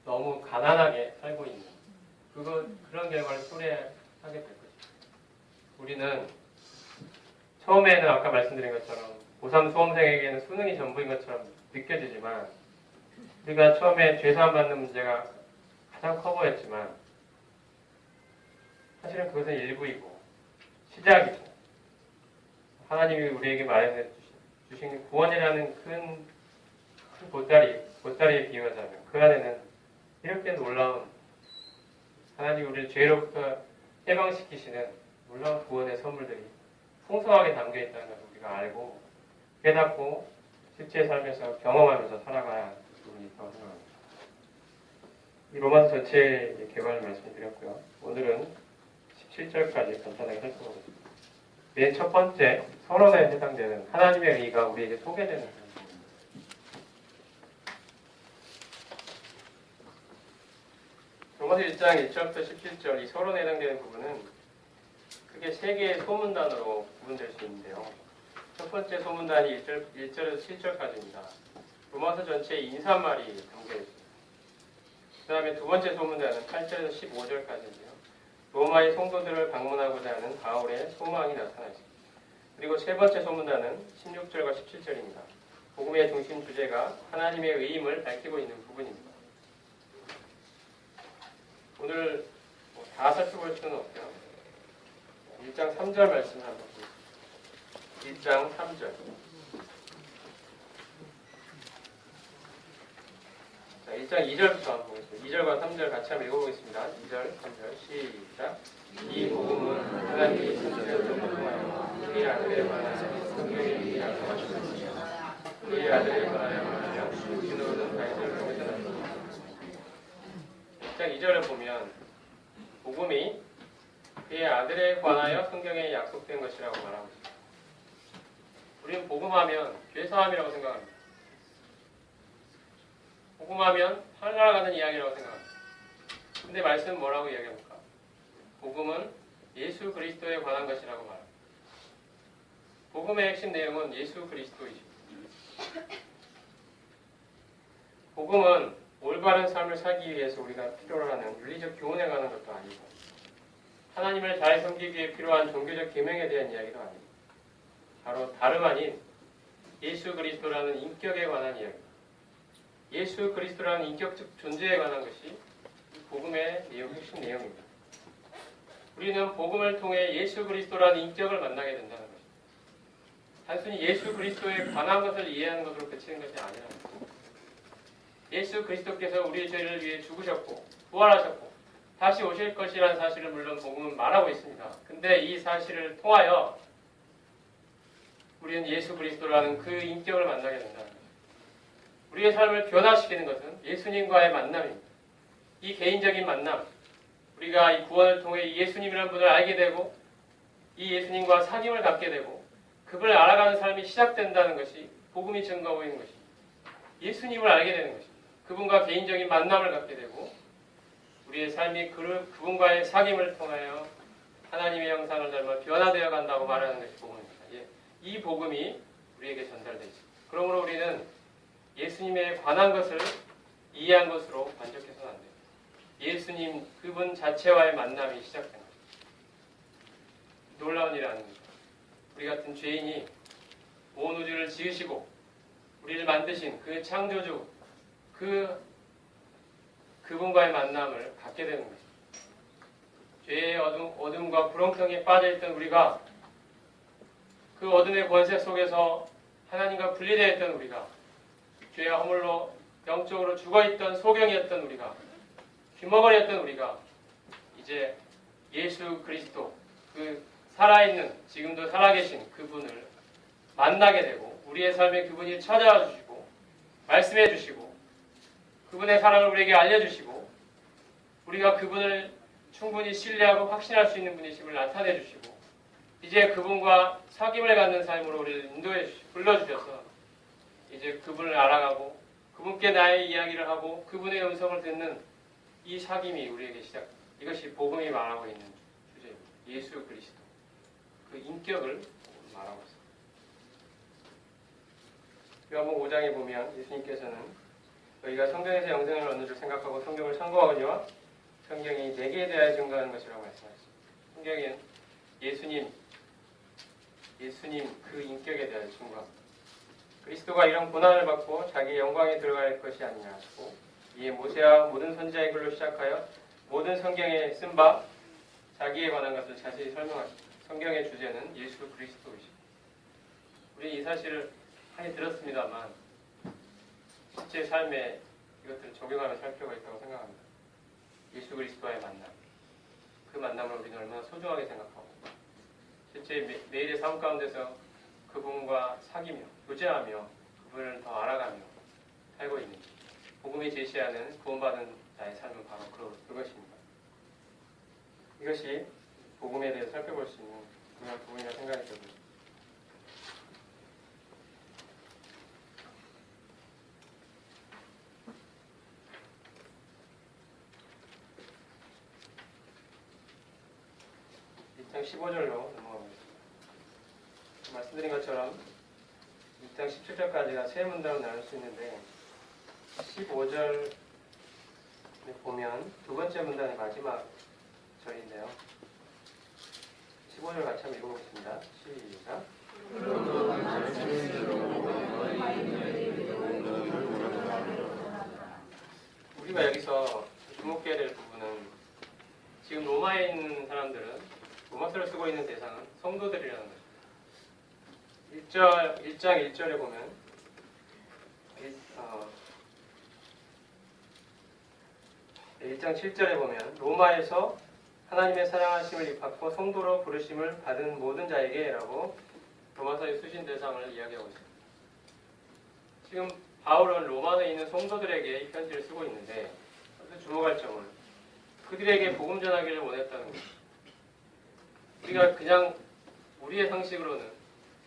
너무 가난하게 살고 있는 그런 결과를 초래하게 될 것입니다. 우리는 처음에는 아까 말씀드린 것처럼 고3 수험생에게는 수능이 전부인 것처럼 느껴지지만 우리가 처음에 죄사함 받는 문제가 가장 커 보였지만 사실은 그것은 일부이고 시작이고 하나님이 우리에게 마련해 주신 구원이라는 큰 보따리에 비유하자면 그 안에는 이렇게 놀라운 하나님이 우리를 죄로부터 해방시키시는 놀라운 구원의 선물들이 풍성하게 담겨있다는 것을 우리가 알고 깨닫고 실제 삶에서 경험하면서 살아가야 하는 부분이 있다고 생각합니다. 이 로마서 전체의 개관을 말씀드렸고요. 오늘은 17절까지 간단하게 살펴보겠습니다. 맨 첫 번째 선언에 해당되는 하나님의 의가 우리에게 소개되는 부분입니다. 로마서 1장 1절부터 17절 이 서론에 해당되는 부분은 크게 세 개의 소문단으로 구분될 수 있는데요. 첫 번째 소문단이 1절에서 7절까지입니다. 로마서 전체에 인사말이 담겨 있습니다. 그 다음에 두 번째 소문단은 8절에서 15절까지인데요. 로마의 성도들을 방문하고자 하는 바울의 소망이 나타나 있습니다. 그리고 세 번째 소문단은 16절과 17절입니다. 복음의 중심 주제가 하나님의 의임을 밝히고 있는 부분입니다. 오늘 다 살펴볼 수는 없고요. 1장 3절 말씀을 한번 보겠습니다. 1장 3절. 자, 1장 2절부터 한번 보겠습니다. 2절과 3절 같이 한번 읽어보겠습니다. 2절, 3절, 시작. 이 복음은 하나님이 선지자들을 통하여 그의 아들에 관하여 성경에 약속하셨습니다. 그의 아들에 관하여 말하여 진노는 다윗을 통해서 났습니다. 1장 2절을 보면 복음이 그의 아들에 관하여 성경에 약속된 것이라고 말하고 있습니다. 우리는 복음하면 죄사함이라고 생각합니다. 복음하면 하늘나라 가는 이야기라고 생각합니다. 근데 말씀은 뭐라고 이야기합니까? 복음은 예수 그리스도에 관한 것이라고 말합니다. 복음의 핵심 내용은 예수 그리스도이십니다. 복음은 올바른 삶을 살기 위해서 우리가 필요로 하는 윤리적 교훈에 관한 것도 아니고 하나님을 잘 섬기기 위해 필요한 종교적 계명에 대한 이야기도 아니고 바로 다름 아닌 예수 그리스도라는 인격에 관한 이야기입니다. 예수 그리스도라는 인격적 존재에 관한 것이 복음의 핵심 내용입니다. 우리는 복음을 통해 예수 그리스도라는 인격을 만나게 된다는 것입니다. 단순히 예수 그리스도에 관한 것을 이해하는 것으로 그치는 것이 아니라는 것입니다. 예수 그리스도께서 우리의 죄를 위해 죽으셨고 부활하셨고 다시 오실 것이라는 사실을 물론 복음은 말하고 있습니다. 근데 이 사실을 통하여 우리는 예수 그리스도라는 그 인격을 만나게 된다는 것입니다. 우리의 삶을 변화시키는 것은 예수님과의 만남입니다. 이 개인적인 만남, 우리가 이 구원을 통해 예수님이라는 분을 알게 되고 이 예수님과 사귐을 갖게 되고 그분을 알아가는 삶이 시작된다는 것이 복음이 증거하고 있는 것입니다. 예수님을 알게 되는 것입니다. 그분과 개인적인 만남을 갖게 되고 우리의 삶이 그분과의 사귐을 통하여 하나님의 형상을 닮아 변화되어 간다고 말하는 것이 복음입니다. 이 복음이 우리에게 전달되어 있습니다. 그러므로 우리는 예수님에 관한 것을 이해한 것으로 만족해서는 안 됩니다. 예수님 그분 자체와의 만남이 시작된 것입니다. 놀라운 일 아닙니까? 우리 같은 죄인이 온 우주를 지으시고 우리를 만드신 그 창조주 그분과의 만남을 갖게 되는 것입니다. 죄의 어둠과 불형통에 빠져있던 우리가 그 어둠의 권세 속에서 하나님과 분리되어 있던 우리가 죄와 허물로 영적으로 죽어있던 소경이었던 우리가 귀머거리였던 우리가 이제 예수 그리스도 그 살아있는 지금도 살아계신 그분을 만나게 되고 우리의 삶에 그분이 찾아와 주시고 말씀해 주시고 그분의 사랑을 우리에게 알려주시고 우리가 그분을 충분히 신뢰하고 확신할 수 있는 분이심을 나타내 주시고 이제 그분과 사귐을 갖는 삶으로 우리를 인도해 주시고 불러주셔서 이제 그분을 알아가고 그분께 나의 이야기를 하고 그분의 음성을 듣는 이 사귐이 우리에게 시작됩니다. 이것이 복음이 말하고 있는 주제입니다. 예수 그리스도 그 인격을 말하고 있습니다. 요한복음 5장에 보면 예수님께서는 너희가 성경에서 영생을 얻는 줄 생각하고 성경을 참고하거니와 성경이 내게 대하여 증거하는 것이라고 말씀하셨습니다. 성경에는 예수님 그 인격에 대하여 증거합니다. 그리스도가 이런 고난을 받고 자기의 영광에 들어갈 것이 아니냐 하시고 이에 모세와 모든 선지자의 글로 시작하여 모든 성경에 쓴 바 자기에 관한 것을 자세히 설명하십니다. 성경의 주제는 예수 그리스도이십니다. 우리 이 사실을 많이 들었습니다만 실제 삶에 이것들을 적용하며 살 필요가 있다고 생각합니다. 예수 그리스도와의 만남. 그 만남을 우리는 얼마나 소중하게 생각하고 실제 매일의 삶 가운데서 그분과 사귀며 교제하며 그분을 더 알아가며 살고 있는지 복음이 제시하는 구원받은 자의 삶은 바로 그것입니다. 이것이 복음에 대해서 살펴볼 수 있는 중요한 부분이라 생각이 듭니다. (2장) 15절로 넘어가겠습니다. 말씀드린 것처럼 2장 17절까지가 세 문단으로 나눌 수 있는데 15절에 보면 두 번째 문단의 마지막 절인데요. 15절 같이 한번 읽어보겠습니다. 시작. 우리가 여기서 주목해야 될 부분은 지금 로마에 있는 사람들은 로마서를 쓰고 있는 대상은 성도들이라는 것입니다. 1장 1절에 보면 1장 7절에 보면 로마에서 하나님의 사랑하심을 입학하고 성도로 부르심을 받은 모든 자에게 라고 로마서의 수신 대상을 이야기하고 있습니다. 지금 바울은 로마에 있는 성도들에게 이 편지를 쓰고 있는데 주목할 점은 그들에게 복음 전하기를 원했다는 것입니다. 우리가 그냥 우리의 상식으로는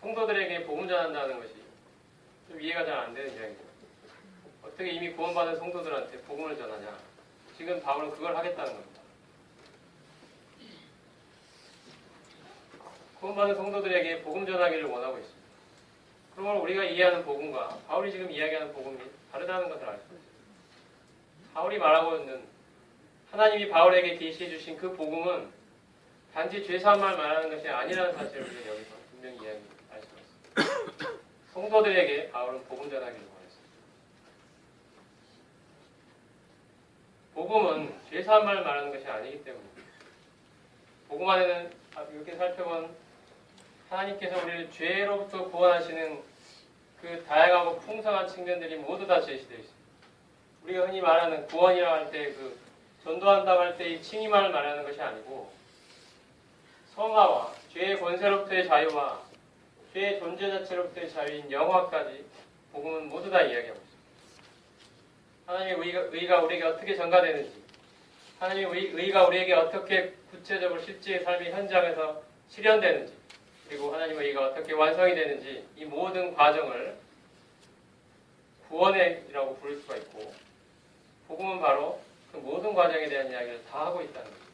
성도들에게 복음 전한다는 것이 좀 이해가 잘 안 되는 이야기입니다. 어떻게 이미 구원받은 성도들한테 복음을 전하냐. 지금 바울은 그걸 하겠다는 겁니다. 구원받은 성도들에게 복음 전하기를 원하고 있습니다. 그러면 우리가 이해하는 복음과 바울이 지금 이야기하는 복음이 다르다는 것을 알 수 있어요. 바울이 말하고 있는 하나님이 바울에게 계시해 주신 그 복음은 단지 죄사함만 말하는 것이 아니라는 사실을 우리가 여기서 분명히 알 수 있습니다. 성도들에게 바울은 복음 전하기를 원했습니다. 복음은 죄사함만 말하는 것이 아니기 때문입니다. 복음 안에는 이렇게 살펴본 하나님께서 우리를 죄로부터 구원하시는 그 다양하고 풍성한 측면들이 모두 다 제시되어 있습니다. 우리가 흔히 말하는 구원이라 할 때 그 전도한다고 할 때 이 칭의만을 말하는 것이 아니고 성화와 죄의 권세로부터의 자유와 죄의 존재 자체로부터의 자유인 영화까지 복음은 모두 다 이야기하고 있습니다. 하나님의 의가 우리에게 어떻게 전가되는지, 하나님의 의가 우리에게 어떻게 구체적으로 실제의 삶의 현장에서 실현되는지, 그리고 하나님의 의가 어떻게 완성이 되는지 이 모든 과정을 구원이라고 부를 수가 있고, 복음은 바로 그 모든 과정에 대한 이야기를 다 하고 있다는 겁니다.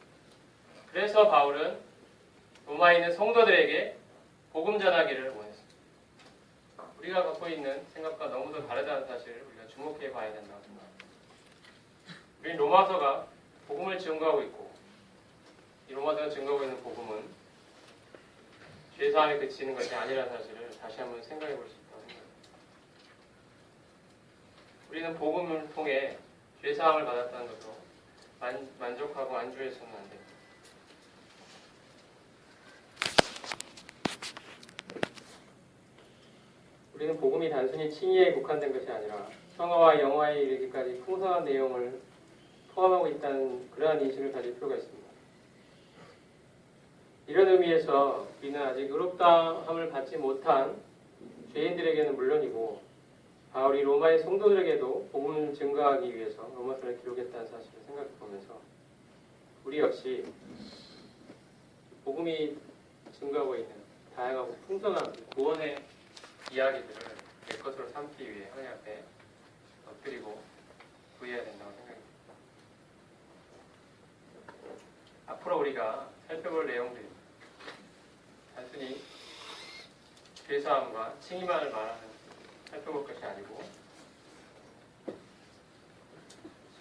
그래서 바울은 로마에 있는 성도들에게 복음 전하기를 원했습니다. 우리가 갖고 있는 생각과 너무도 다르다는 사실을 우리가 주목해 봐야 된다고 생각합니다. 우리 로마서가 복음을 증거하고 있고, 이 로마서가 증거하고 있는 복음은 죄사함에 그치는 것이 아니라는 사실을 다시 한번 생각해 볼 수 있다고 생각합니다. 우리는 복음을 통해 죄사함을 받았다는 것으로 만족하고 안주해서는 안 됩니다. 우리는 복음이 단순히 칭의에 국한된 것이 아니라 성화와 영화에 이르기까지 풍성한 내용을 포함하고 있다는 그러한 인식을 가질 필요가 있습니다. 이런 의미에서 우리는 아직 의롭다함을 받지 못한 죄인들에게는 물론이고 바울이 로마의 성도들에게도 복음을 증거하기 위해서 로마서를 기록했다는 사실을 생각해보면서 우리 역시 복음이 증거하고 있는 다양하고 풍성한 구원의 이야기들을 내 것으로 삼기 위해 하나님 앞에 엎드리고 구해야 된다고 생각합니다. 앞으로 우리가 살펴볼 내용들입니다. 단순히 죄사함과 칭의만을 살펴볼 것이 아니고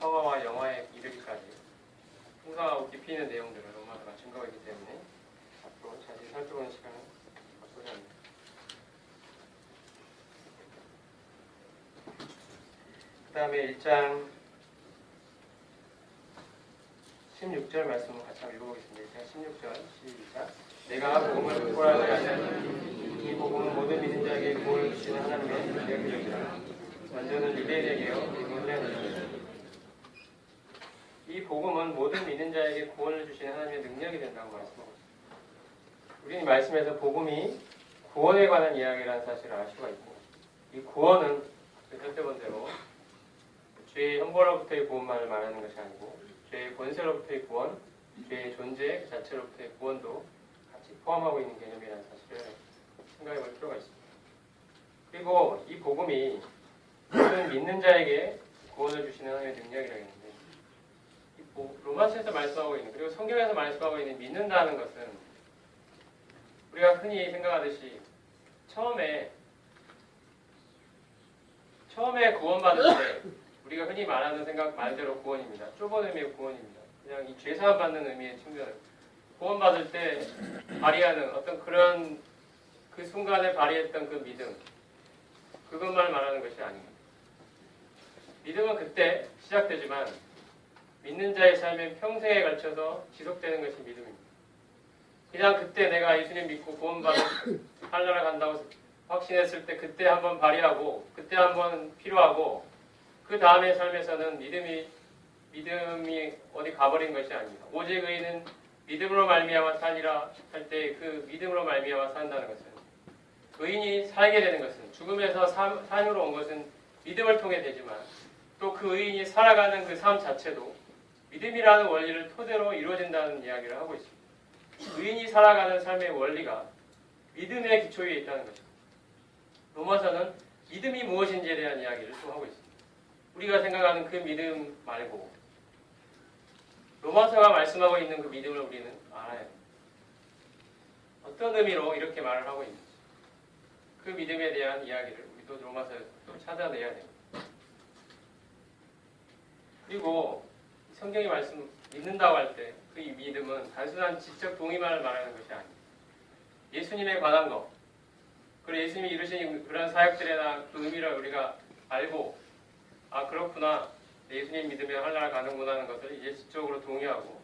성화와 영화에 이르기까지 풍성하고 깊이 있는 내용들을 로마서가 증거하고 있기 때문에 앞으로 자세히 살펴보는 시간을 갖고자 합니다. 그 다음에 1장 16절 말씀을 같이 한번 읽어보겠습니다. 1장 16절 시작. 내가 복음을 불포하지 아니하니 이 복음은 모든 믿는 자에게 구원을 주시는 하나님의 능력이라. 완전은 유대인에게요 문제는 이 복음은 모든 믿는 자에게 구원을 주시는 하나님의 능력이 된다고 말씀하고 있습니다. 우리는 이 말씀에서 복음이 구원에 관한 이야기라는 사실을 알 수가 있고, 이 구원은 살펴본 대로 죄의 형벌로부터의 구원만을 말하는 것이 아니고 죄의 권세로부터의 구원, 죄의 존재 자체로부터의 구원도 같이 포함하고 있는 개념이라는 사실을 생각해 볼 필요가 있습니다. 그리고 이 복음이 모든 믿는 자에게 구원을 주시는 하나님의 능력이라고 했는데, 로마서에서 말씀하고 있는, 그리고 성경에서 말씀하고 있는 믿는다는 것은 우리가 흔히 생각하듯이 처음에 구원받을 때 우리가 흔히 말하는 생각 말대로 구원입니다. 좁은 의미의 구원입니다. 그냥 이 죄사함 받는 의미의 측면을 구원받을 때 발휘하는 어떤 그런 그 순간에 발휘했던 그 믿음, 그것만 말하는 것이 아닙니다. 믿음은 그때 시작되지만 믿는 자의 삶은 평생에 걸쳐서 지속되는 것이 믿음입니다. 그냥 그때 내가 예수님 믿고 구원받은 하늘나라 간다고 확신했을 때 그때 한번 발휘하고 그때 한번 필요하고 그 다음의 삶에서는 믿음이 어디 가버린 것이 아닙니다. 오직 의인은 믿음으로 말미암아 살리라 할 때 그 믿음으로 말미암아 산다는 것은, 의인이 살게 되는 것은, 죽음에서 산으로 온 것은 믿음을 통해 되지만 또 그 의인이 살아가는 그 삶 자체도 믿음이라는 원리를 토대로 이루어진다는 이야기를 하고 있습니다. 의인이 살아가는 삶의 원리가 믿음의 기초에 있다는 것입니다. 로마서는 믿음이 무엇인지에 대한 이야기를 또 하고 있습니다. 우리가 생각하는 그 믿음 말고 로마서가 말씀하고 있는 그 믿음을 우리는 알아야 합니다. 어떤 의미로 이렇게 말을 하고 있는지. 그 믿음에 대한 이야기를 우리도 로마서에서 또 찾아내야 됩니다. 그리고 성경이 말씀 믿는다고 할 때 그 믿음은 단순한 지적 동의만을 말하는 것이 아닙니다. 예수님에 관한 것, 그리고 예수님이 이루신 그런 사역들이나 그 의미를 우리가 알고 아 그렇구나, 예수님 믿으면 하늘나라 가는구나 하는 것을 이제 지적으로 동의하고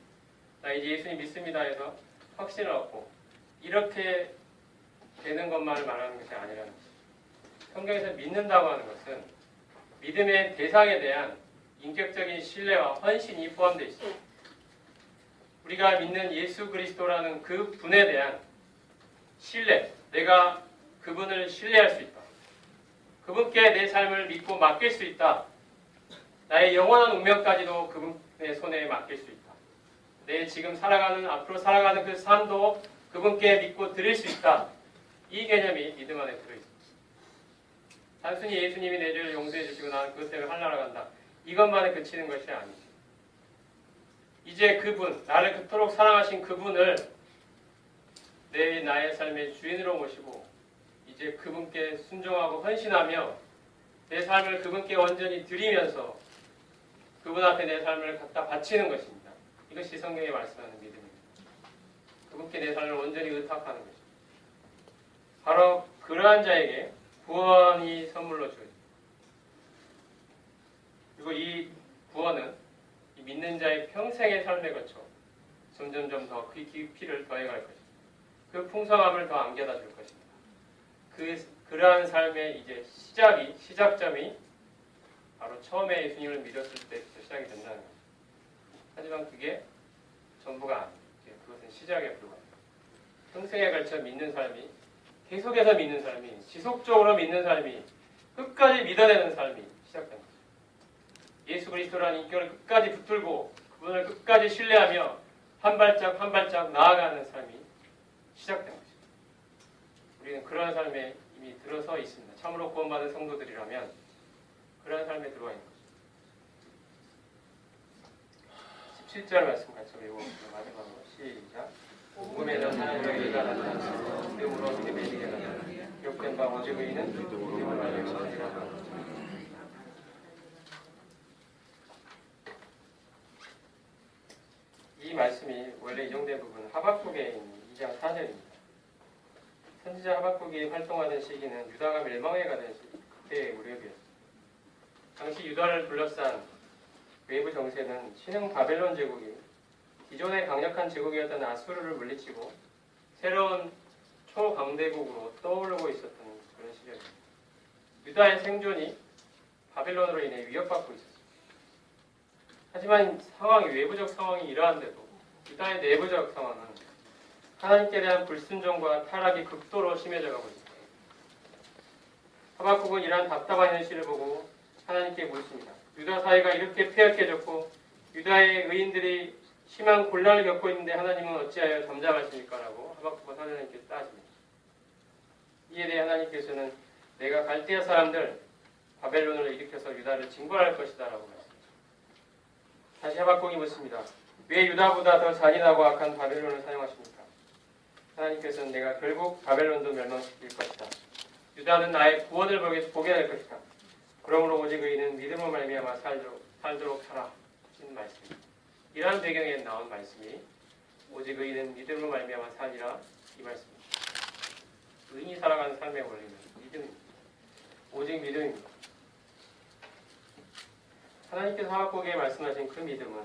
나 이제 예수님 믿습니다 해서 확신을 얻고 이렇게 되는 것만을 말하는 것이 아니라는 것입니다. 성경에서 믿는다고 하는 것은 믿음의 대상에 대한 인격적인 신뢰와 헌신이 포함되어 있습니다. 우리가 믿는 예수 그리스도라는 그 분에 대한 신뢰, 내가 그분을 신뢰할 수 있다. 그분께 내 삶을 믿고 맡길 수 있다. 나의 영원한 운명까지도 그분의 손에 맡길 수 있다. 내 지금 살아가는, 앞으로 살아가는 그 삶도 그분께 믿고 드릴 수 있다. 이 개념이 믿음 안에 들어있습니다. 단순히 예수님이 내 죄를 용서해 주시고 나는 그것 때문에 하늘나라 간다. 이것만에 그치는 것이 아니죠. 이제 그분, 나를 그토록 사랑하신 그분을 나의 삶의 주인으로 모시고 이제 그분께 순종하고 헌신하며 내 삶을 그분께 완전히 드리면서 그분 앞에 내 삶을 갖다 바치는 것입니다. 이것이 성경이 말씀하는 믿음입니다. 그분께 내 삶을 완전히 의탁하는 것입니다. 바로 그러한 자에게 구원이 선물로 주어집니다. 그리고 이 구원은 이 믿는 자의 평생의 삶에 거쳐 점점점 더 그 깊이를 더해갈 것입니다. 그 풍성함을 더 안겨다 줄 것입니다. 그러한 삶의 이제 시작점이 바로 처음에 예수님을 믿었을 때부터 시작이 된다는 것입니다. 하지만 그게 전부가 아닙니다. 그것은 시작에 불과합니다. 평생에 걸쳐 믿는 삶이, 계속해서 믿는 삶이, 지속적으로 믿는 삶이, 끝까지 믿어내는 삶이 시작된 것입니다. 예수 그리스도라는 인격을 끝까지 붙들고 그분을 끝까지 신뢰하며 한 발짝 한 발짝 나아가는 삶이 시작된 것입니다. 우리는 그러한 삶에 이미 들어서 있습니다. 참으로 구원받은 성도들이라면 그러한 삶에 들어와 있는 것입니다. 17절 말씀 같이 읽어보겠습니다. 마지막으로 시작. 복음에는 하나님의 의가 나타나서 믿음으로 믿음에 이르게 나타나 기록된 바 오직 의인은 믿음으로 말미암아. 이 말씀이 원래 인용된 부분은 하박국에 있는 2장 4절입니다. 선지자 하박국이 활동하던 시기는 유다가 멸망해 가던 그때의 무렵이었습니다. 당시 유다를 둘러싼 외부 정세는 신흥 바벨론 제국이 기존의 강력한 제국이었던 아수르를 물리치고 새로운 초강대국으로 떠오르고 있었던 그런 시절입니다. 유다의 생존이 바벨론으로 인해 위협받고 있었습니다. 하지만 외부적 상황이 이러한데도 유다의 내부적 상황은 하나님께 대한 불순종과 타락이 극도로 심해져 가고 있습니다. 하박국은 이러한 답답한 현실을 보고 하나님께 묻습니다. 유다 사회가 이렇게 폐역해졌고 유다의 의인들이 심한 곤란을 겪고 있는데 하나님은 어찌하여 잠잠하십니까? 라고 하박국은 하나님께 따집니다. 이에 대해 하나님께서는 내가 갈대아 사람들 바벨론을 일으켜서 유다를 징벌할 것이다 라고 말씀합니다. 다시 하박국이 묻습니다. 왜 유다보다 더 잔인하고 악한 바벨론을 사용하십니까? 하나님께서는 내가 결국 바벨론도 멸망시킬 것이다. 유다는 나의 구원을 보게 될 것이다. 그러므로 오직 의인은 믿음으로 말미암아 살도록 하라. 하신 말씀입니다. 이러한 배경에 나온 말씀이 오직 의인은 믿음으로 말미암아 살리라 이 말씀입니다. 의인이 살아가는 삶의 원리는 믿음입니다. 오직 믿음입니다. 하나님께서 하박국에 말씀하신 그 믿음은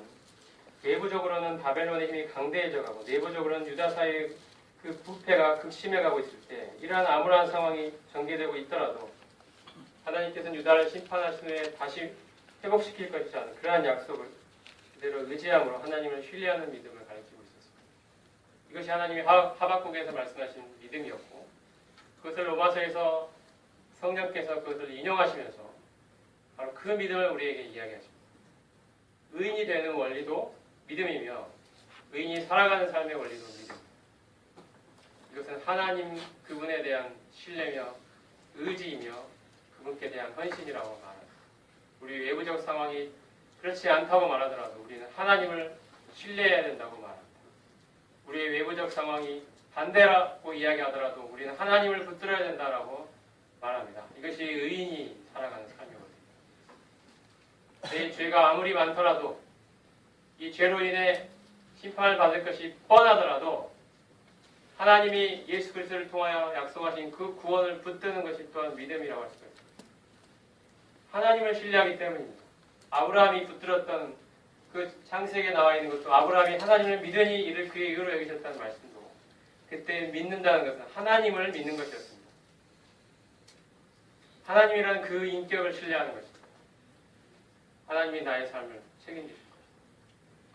외부적으로는 바벨론의 힘이 강대해져가고 내부적으로는 유다 사회의 그 부패가 극심해가고 있을 때 이러한 암울한 상황이 전개되고 있더라도 하나님께서는 유다를 심판하신 후에 다시 회복시킬 것이라는 그러한 약속을 그대로 의지함으로 하나님을 신뢰하는 믿음을 가르치고 있었습니다. 이것이 하나님이 하박국에서 말씀하신 믿음이었고 그것을 로마서에서 성령께서 그것을 인용하시면서 바로 그 믿음을 우리에게 이야기하십니다. 의인이 되는 원리도 믿음이며 의인이 살아가는 삶의 원리도 믿음입니다. 이것은 하나님 그분에 대한 신뢰며 의지이며 그분께 대한 헌신이라고 말합니다. 우리 외부적 상황이 그렇지 않다고 말하더라도 우리는 하나님을 신뢰해야 된다고 말합니다. 우리의 외부적 상황이 반대라고 이야기하더라도 우리는 하나님을 붙들어야 된다라고 말합니다. 이것이 의인이 살아가는 삶이거든요. 내 죄가 아무리 많더라도 이 죄로 인해 심판을 받을 것이 뻔하더라도 하나님이 예수 그리스도를 통하여 약속하신 그 구원을 붙드는 것이 또한 믿음이라고 할 수가 있습니다. 하나님을 신뢰하기 때문입니다. 아브라함이 붙들었던 그 창세기에 나와 있는 것도 아브라함이 하나님을 믿으니 이를 그의 의로 여기셨다는 말씀도 그때 믿는다는 것은 하나님을 믿는 것이었습니다. 하나님이라는 그 인격을 신뢰하는 것입니다. 하나님이 나의 삶을 책임지실 것입니다.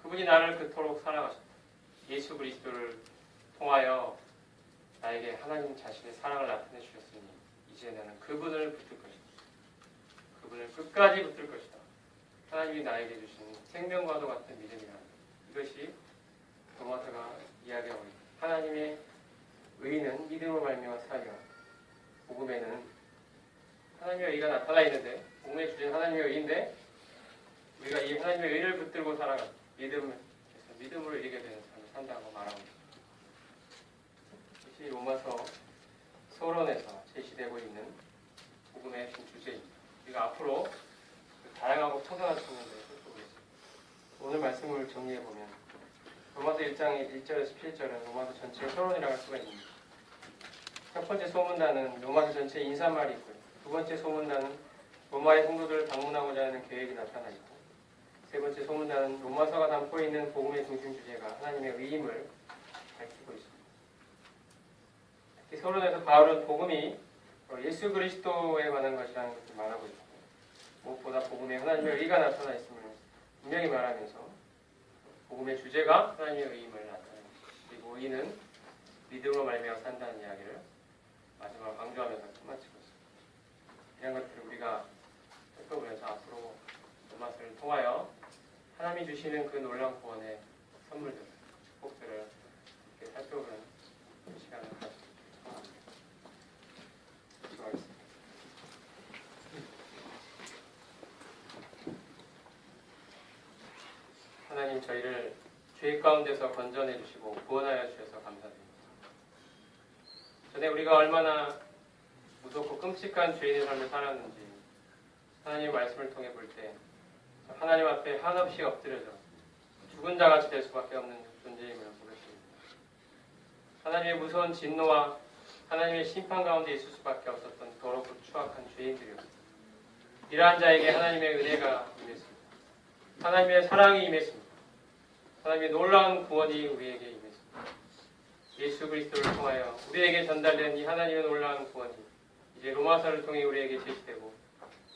그분이 나를 그토록 사랑하셨다. 예수 그리스도를 통하여 나에게 하나님 자신의 사랑을 나타내 주셨으니 이제 나는 그분을 붙들 것이다. 그분을 끝까지 붙들 것이다. 하나님이 나에게 주신 생명과도 같은 믿음이라 이것이 로마서가 이야기하고 있다. 하나님의 의는 믿음으로 말미암아 살리라. 복음에는 하나님의 의가 나타나 있는데 복음에 주신 하나님의 의인데 우리가 이 하나님의 의를 붙들고 살아가 믿음으로 이르게 되는 삶을 산다고 말하고 있습니다. 이것이 로마서 서론에서 제시되고 있는 복음의 주제입니다. 우리가 앞으로 다양하고 초등한 측면들을 살펴보겠습니다. 오늘 말씀을 정리해보면 로마서 1장 1절에서 7절은 로마서 전체의 서론이라고 할 수가 있습니다. 첫 번째 소문단은 로마서 전체의 인사말이 있고요. 두 번째 소문단은 로마의 성도들을 방문하고자 하는 계획이 나타나 있고 세 번째 소문단은 로마서가 담고 있는 복음의 중심 주제가 하나님의 의임을 밝히고 있습니다. 특히 서론에서 바울은 복음이 예수 그리스도에 관한 것이라는 것을 말하고 있고 무엇보다 복음에 하나님의 의가 나타나 있음을 분명히 말하면서 복음의 주제가 하나님의 의임을 나타냅니다. 그리고 의는 믿음으로 말미암아 산다는 이야기를 마지막으로 강조하면서 끝마치고 있습니다. 이런 것들을 우리가 살펴보면서 앞으로 로마서를 통하여 하나님이 주시는 그 놀라운 구원의 선물들, 축복들을 이렇게 살펴보는 시간을 가지고 합니다. 기도하겠습니다. 하나님 저희를 죄 가운데서 건져내 주시고 구원하여 주셔서 감사드립니다. 전에 우리가 얼마나 무섭고 끔찍한 죄인의 삶을 살았는지 하나님의 말씀을 통해 볼 때 하나님 앞에 한없이 엎드려져 죽은 자같이 될 수밖에 없는 존재임을 보겠습니다. 하나님의 무서운 진노와 하나님의 심판 가운데 있을 수밖에 없었던 더럽고 추악한 죄인들이었습니다. 이러한 자에게 하나님의 은혜가 임했습니다. 하나님의 사랑이 임했습니다. 하나님의 놀라운 구원이 우리에게 임했습니다. 예수 그리스도를 통하여 우리에게 전달된 이 하나님의 놀라운 구원이 이제 로마서를 통해 우리에게 제시되고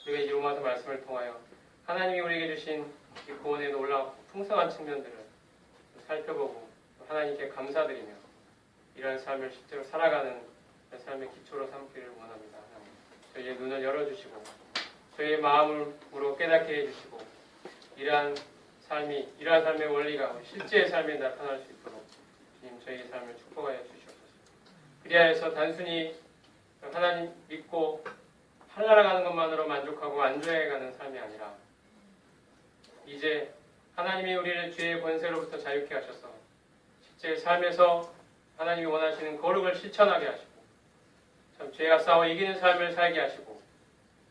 우리가 이 로마서 말씀을 통하여 하나님이 우리에게 주신 이 구원의 놀라운 풍성한 측면들을 살펴보고 하나님께 감사드리며 이러한 삶을 실제로 살아가는 삶의 기초로 삼기를 원합니다. 하나님. 저희의 눈을 열어주시고 저희의 마음으로 깨닫게 해주시고 이러한 삶의 원리가 실제의 삶에 나타날 수 있도록 주님 저희의 삶을 축복하여 주시옵소서. 그리하여서 단순히 하나님 믿고 살아가는 것만으로 만족하고 안주해가는 삶이 아니라 이제 하나님이 우리를 죄의 권세로부터 자유케 하셔서 실제 삶에서 하나님이 원하시는 거룩을 실천하게 하시고 참 죄와 싸워 이기는 삶을 살게 하시고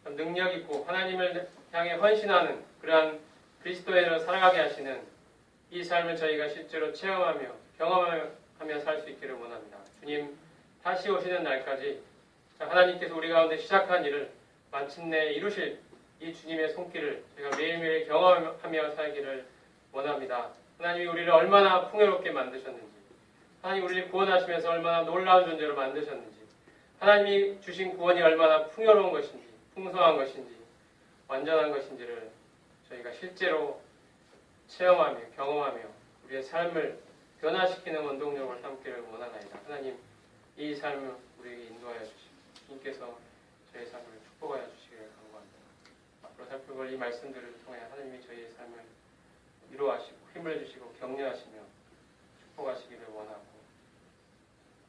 참 능력 있고 하나님을 향해 헌신하는 그러한 그리스도인으로 살아가게 하시는 이 삶을 저희가 실제로 체험하며 경험하며 살 수 있기를 원합니다. 주님 다시 오시는 날까지 하나님께서 우리 가운데 시작한 일을 마침내 이루실 이 주님의 손길을 저희가 매일매일 경험하며 살기를 원합니다. 하나님이 우리를 얼마나 풍요롭게 만드셨는지 하나님 우리를 구원하시면서 얼마나 놀라운 존재로 만드셨는지 하나님이 주신 구원이 얼마나 풍요로운 것인지 풍성한 것인지 완전한 것인지를 저희가 실제로 체험하며 경험하며 우리의 삶을 변화시키는 원동력을 삼기를 원하나이다. 하나님 이 삶을 우리에게 인도하여 주시고 주님께서 저희의 삶을 축복하여 주시기를 간구합니다. 앞으로 살펴볼 이 말씀들을 통해 하나님이 저희의 삶을 위로하시고 힘을 주시고 격려하시며 축복하시기를 원하고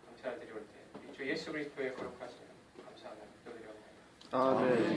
감사를 드리올 때 우리 주 예수 그리스도의 거룩하시며 감사하며 기도드리옵나이다.
아멘.